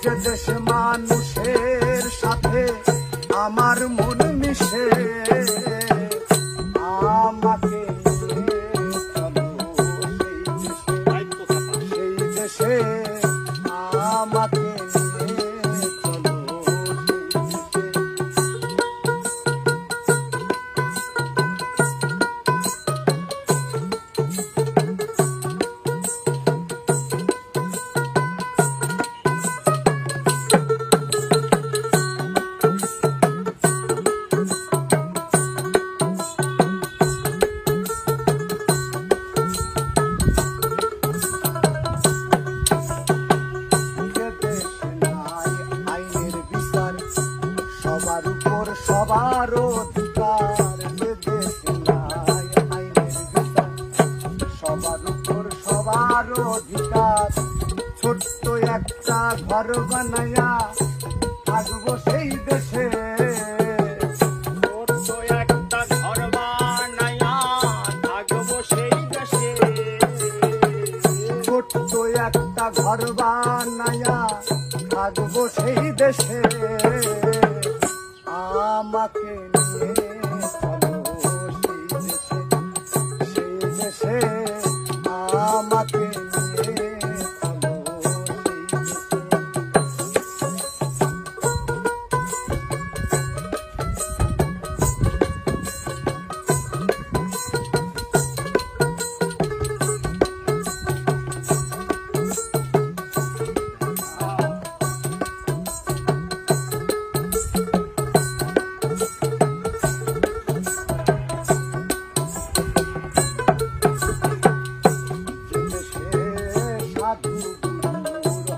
যে দেশ মানুষের সাথে আমার মন মিশে আমাকে সেই দেশে আমাকে সবার উপর সবার অধিকার, যে দেশে নাই আইনের বিচার সবার উপর সবার অধিকার। ছোট্ট একটা ঘর বানায়া থাকবো সেই দেশে, ছোট্ট একটা ঘর বানায়া থাকবো সেই দেশে, ছোট্ট একটা ঘর বানায়া থাকবো সেই দেশে। আমাকে নিয়ে চলো সেই দেশে, আমাকে নিয়ে চলো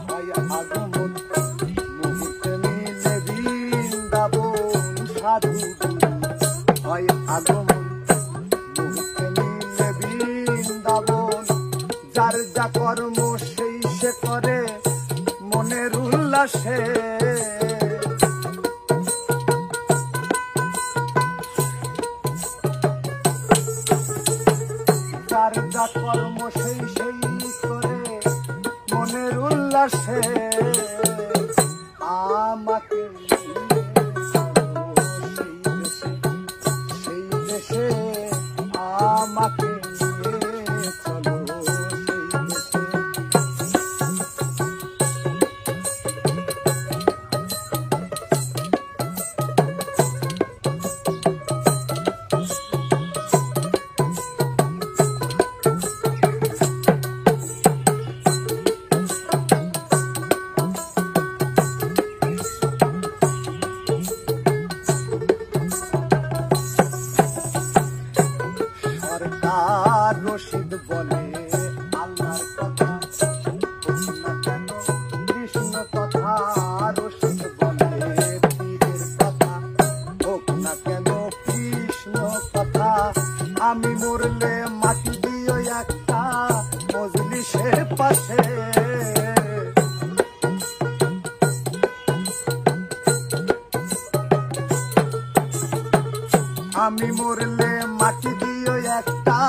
হয় আগমন মুহূর্তে মিলে বৃন্দাবন। যার যা কর্ম সেই সে করে মনের উল্লাসে, যার যা কর্ম সেই সেই করে মনের উল্লাসে। আমাকে আমাকে নিয়ে চলো সরকার রশিদ বলে আল্লাহর কথা না কেন কৃষ্ণ কথা, রশিদ বলে পীরের কথা হোক না কেন কৃষ্ণ কথা। আমি মরলে মাটি দিও একটা মজলিসের পাশে, আমি মরলে মাটি দিও একটা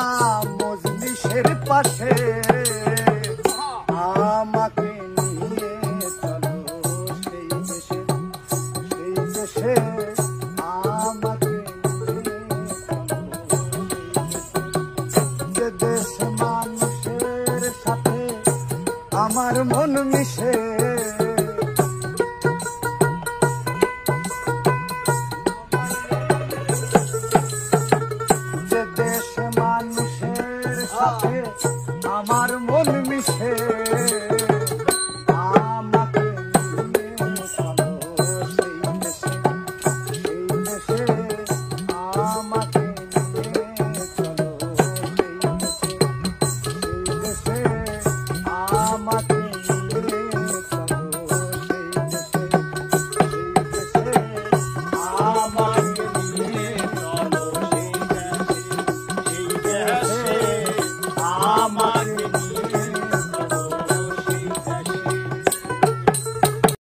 মজলিসের পাশে। আমাকে নিয়ে চলো সেই দেশে, সেই দেশে আমাকে নিয়ে চলো যে দেশ মানুষের সাথে আমার মন মিশে। আমার মন মিশে।